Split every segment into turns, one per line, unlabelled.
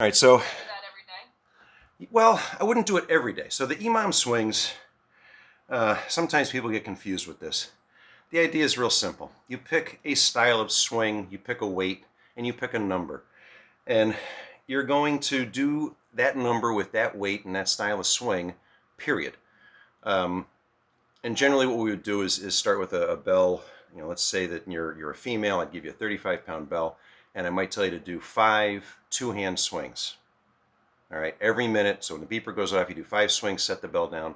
All right, so. Do that every day? Well, I wouldn't do it every day. So the EMOM swings, sometimes people get confused with this. The idea is real simple. You pick a style of swing, you pick a weight, and you pick a number. And you're going to do that number with that weight and that style of swing, period. And generally what we would do is start with a bell. You know, let's say that you're a female, I'd give you a 35-pound bell, and I might tell you to do 5 two-hand swings. All right, every minute. So when the beeper goes off, you do 5 swings, set the bell down.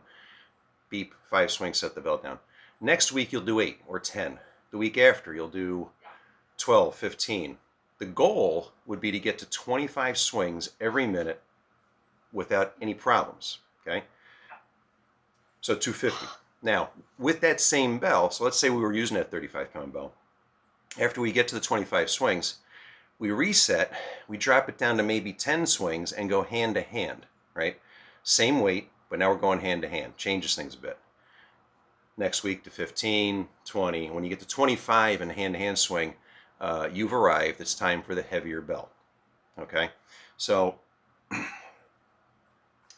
Beep, 5 swings, set the bell down. Next week, you'll do 8 or 10. The week after, you'll do 12, 15. The goal would be to get to 25 swings every minute without any problems, okay? So 250. Now, with that same bell, so let's say we were using that 35-pound bell. After we get to the 25 swings, we reset, we drop it down to maybe 10 swings and go hand to hand, right? Same weight, but now we're going hand to hand. Changes things a bit. Next week to 15, 20. When you get to 25 in a hand to hand swing, you've arrived. It's time for the heavier bell. Okay? So,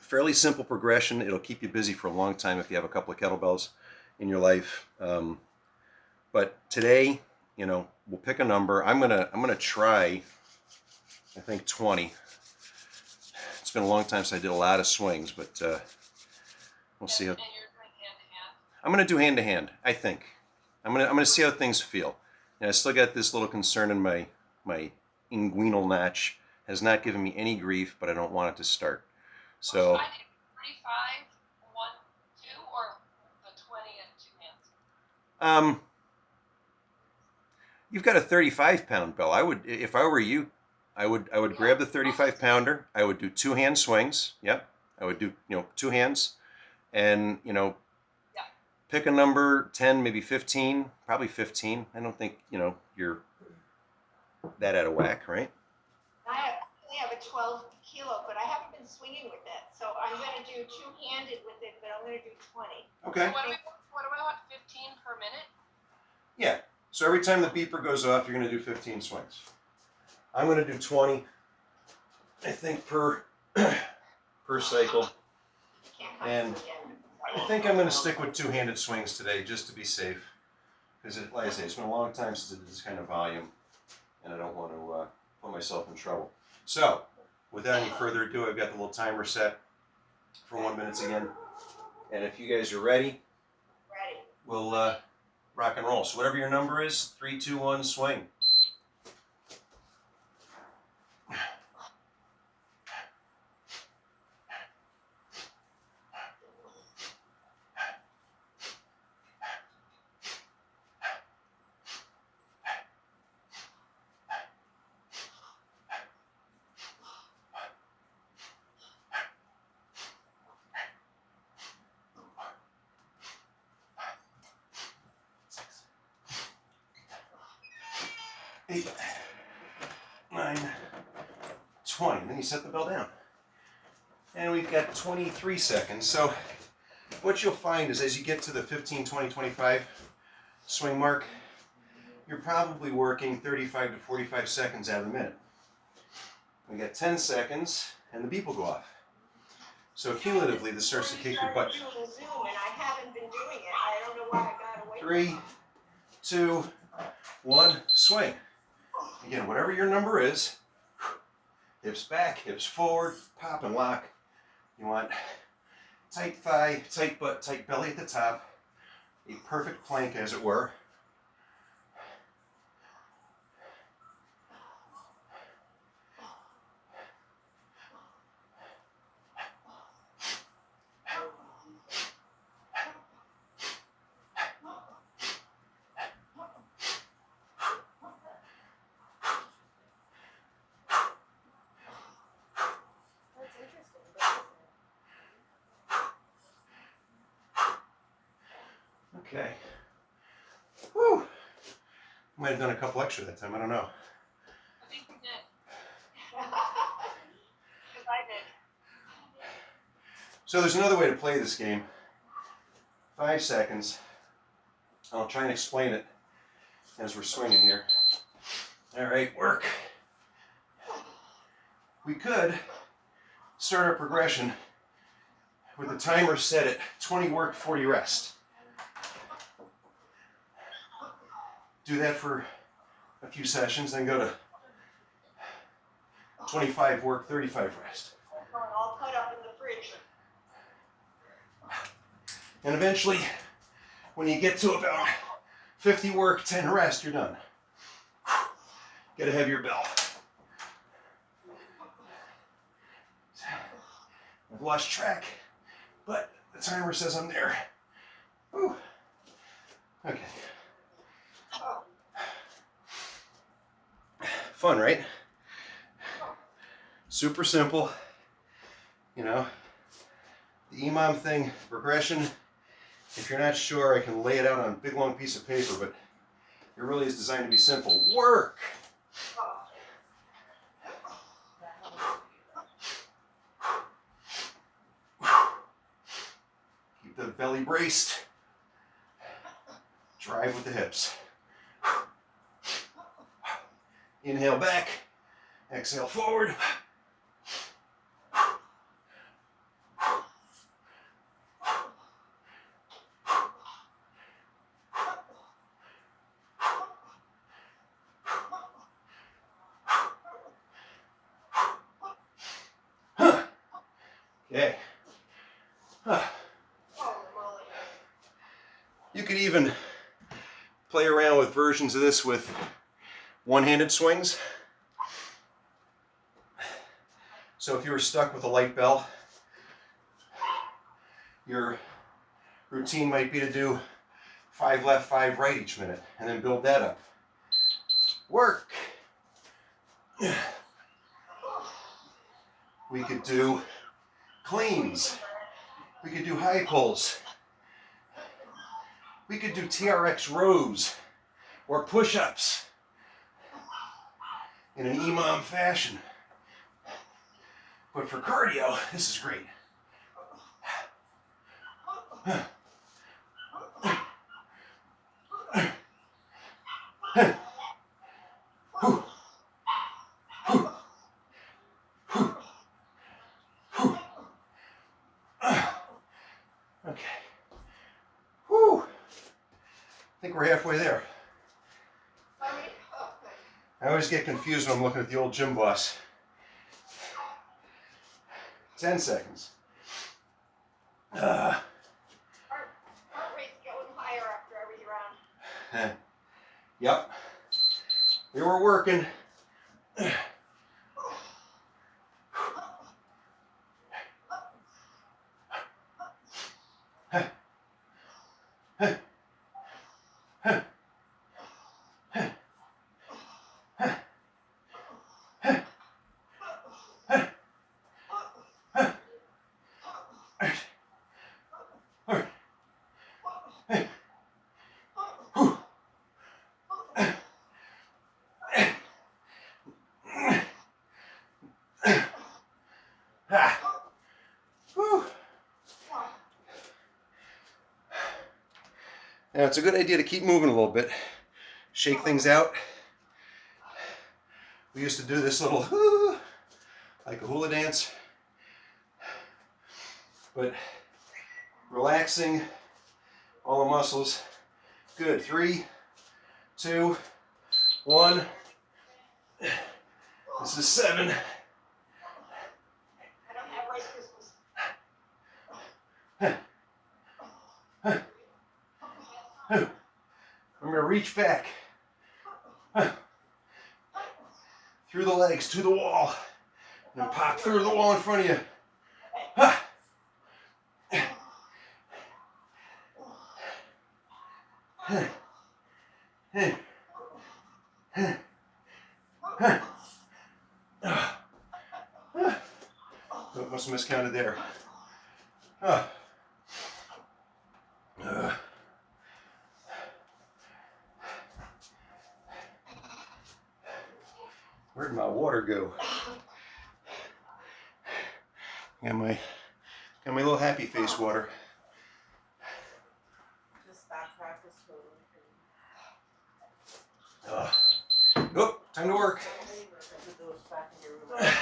fairly simple progression. It'll keep you busy for a long time if you have a couple of kettlebells in your life. But today, you know, we'll pick a number. I'm gonna try, I think 20. It's been a long time since I did a lot of swings, but we'll see how. And you're doing hand to hand? I'm gonna do hand to hand. I think. I'm gonna see how things feel. And I still got this little concern in my inguinal notch. Has not given me any grief, but I don't want it to start. So. Well, should I do 35, 1, 2, or the 20 and 2 hands? You've got a 35-pound bell. I would, if I were you, I would grab the 35-pounder. I would do 2-hand swings. Yep. I would do 2 hands, and pick a number, 10, maybe 15, probably 15. I don't think you're that out of whack, right?
I only have a 12 kilo, but I haven't been swinging with it, so I'm going to do 2-handed with it, but I'm going to do 20.
Okay.
What do we want? 15 per minute?
Yeah. So every time the beeper goes off, you're going to do 15 swings. I'm going to do 20, I think, per cycle. And I think I'm going to stick with 2-handed swings today just to be safe. Because, like I say, it's been a long time since I did this kind of volume, and I don't want to put myself in trouble. So, without any further ado, I've got the little timer set for 1 minute again. And if you guys are ready, we'll rock and roll. So whatever your number is, 3, 2, 1, swing. Eight, 9, 20. Then you set the bell down. And we've got 23 seconds. So what you'll find is as you get to the 15, 20, 25 swing mark, you're probably working 35 to 45 seconds out of the minute. We got 10 seconds, and the beep will go off. So cumulatively, this starts to kick your butt.
Zoom, and I haven't been doing it. I don't know why I got away.
3, 2, 1, swing. Again, whatever your number is, hips back, hips forward, pop and lock. You want tight thigh, tight butt, tight belly at the top. A perfect plank, as it were. Okay. Whew. Might have done a couple extra that time. I don't know.
I think we did. Because I did.
So there's another way to play this game. 5 seconds. I'll try and explain it as we're swinging here. All right, work. We could start our progression with the timer set at 20 work, 40 rest. Do that for a few sessions, then go to 25 work, 35 rest.
All cut up in the fridge.
And eventually, when you get to about 50 work, 10 rest, you're done. Get a heavier bell. I've lost track, but the timer says I'm there. Whew. Okay. Fun, right? Super simple. You know, the EMOM thing, progression, if you're not sure, I can lay it out on a big long piece of paper, but it really is designed to be simple. Work! Keep the belly braced. Drive with the hips. Inhale back, exhale forward. Okay. You could even play around with versions of this with one-handed swings. So if you were stuck with a light bell, your routine might be to do 5 left, 5 right each minute, and then build that up. Work. We could do cleans. We could do high pulls. We could do TRX rows or push-ups in an EMOM fashion. But for cardio, this is great. Okay. Whew. I think we're halfway there. I always get confused when I'm looking at the old gym boss. 10 seconds.
Heart rate's going higher after every round.
Yep. We were working. Now it's a good idea to keep moving a little bit. Shake things out. We used to do this little like a hula dance, but relaxing all the muscles. Good. 3, 2, 1. This is 7.
I don't have Rice Krispies.
Remember, reach back through the legs to the wall, and then pop through the wall in front of you. Oh, must have miscounted there. Where'd my water go? Got my little happy face water.
Just back practice totally.
Oh, time to work.
Put those back in your room.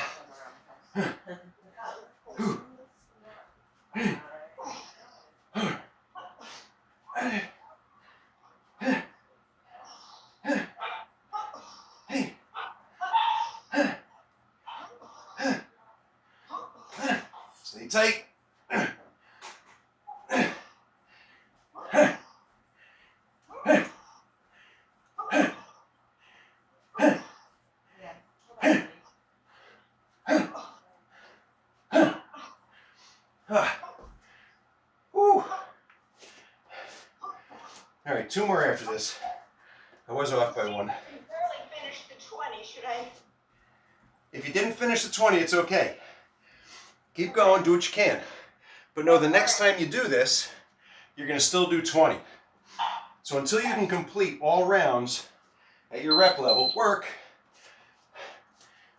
Stay tight. Whew. All right, 2 more after this. I was off by 1.
You barely finished the 20. Should I?
If you didn't finish the 20, it's okay. Keep going, do what you can. But know the next time you do this, you're going to still do 20. So until you can complete all rounds at your rep level,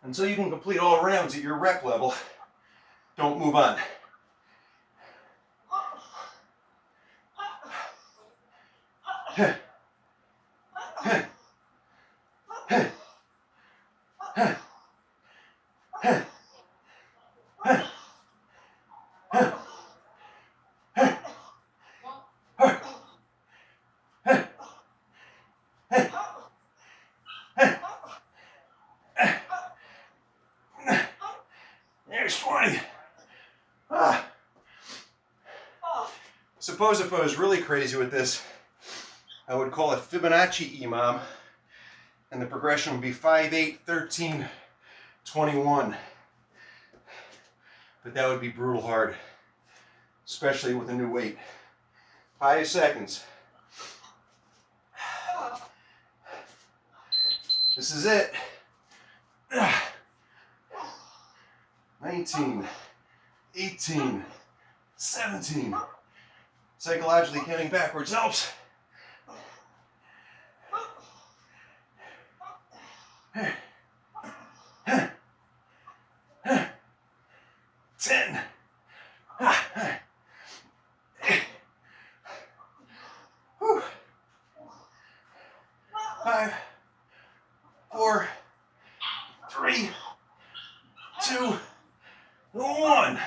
until you can complete all rounds at your rep level, don't move on. There's 20. Suppose if I was really crazy with this, I would call it Fibonacci EMOM, and the progression would be 5, 8, 13, 21. But that would be brutal hard, especially with a new weight. 5 seconds. This is it. 19, 18, 17. Psychologically counting backwards helps. 10. 5, 4, 3, 2, 1.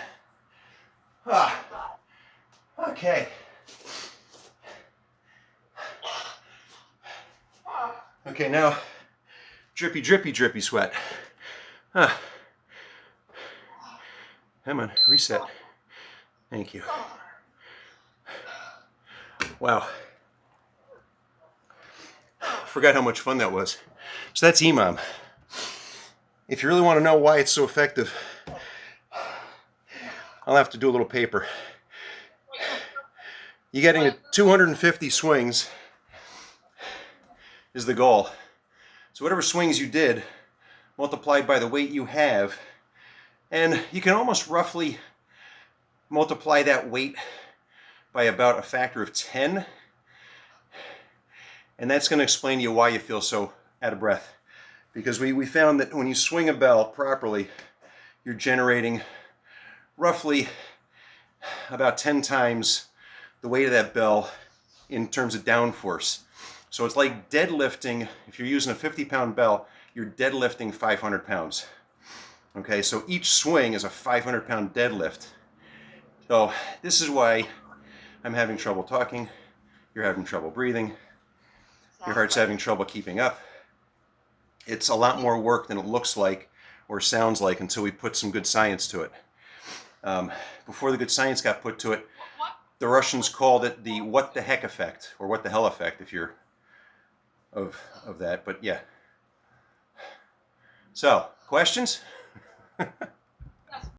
Okay. Okay, now drippy, drippy, drippy sweat. Come on, reset. Thank you. Wow. Forgot how much fun that was. So that's EMOM. If you really want to know why it's so effective, I'll have to do a little paper. You getting to 250 swings is the goal. So whatever swings you did, multiplied by the weight you have, and you can almost roughly multiply that weight by about a factor of 10. And that's going to explain to you why you feel so out of breath. Because we found that when you swing a bell properly, you're generating roughly about 10 times the weight of that bell in terms of downforce. So it's like deadlifting. If you're using a 50-pound bell, you're deadlifting 500 pounds. Okay, so each swing is a 500-pound deadlift. So this is why I'm having trouble talking, you're having trouble breathing, your heart's having trouble keeping up. It's a lot more work than it looks like or sounds like until we put some good science to it. Before the good science got put to it, the Russians called it the what the heck effect, or what the hell effect if you're of that, but yeah. So, questions?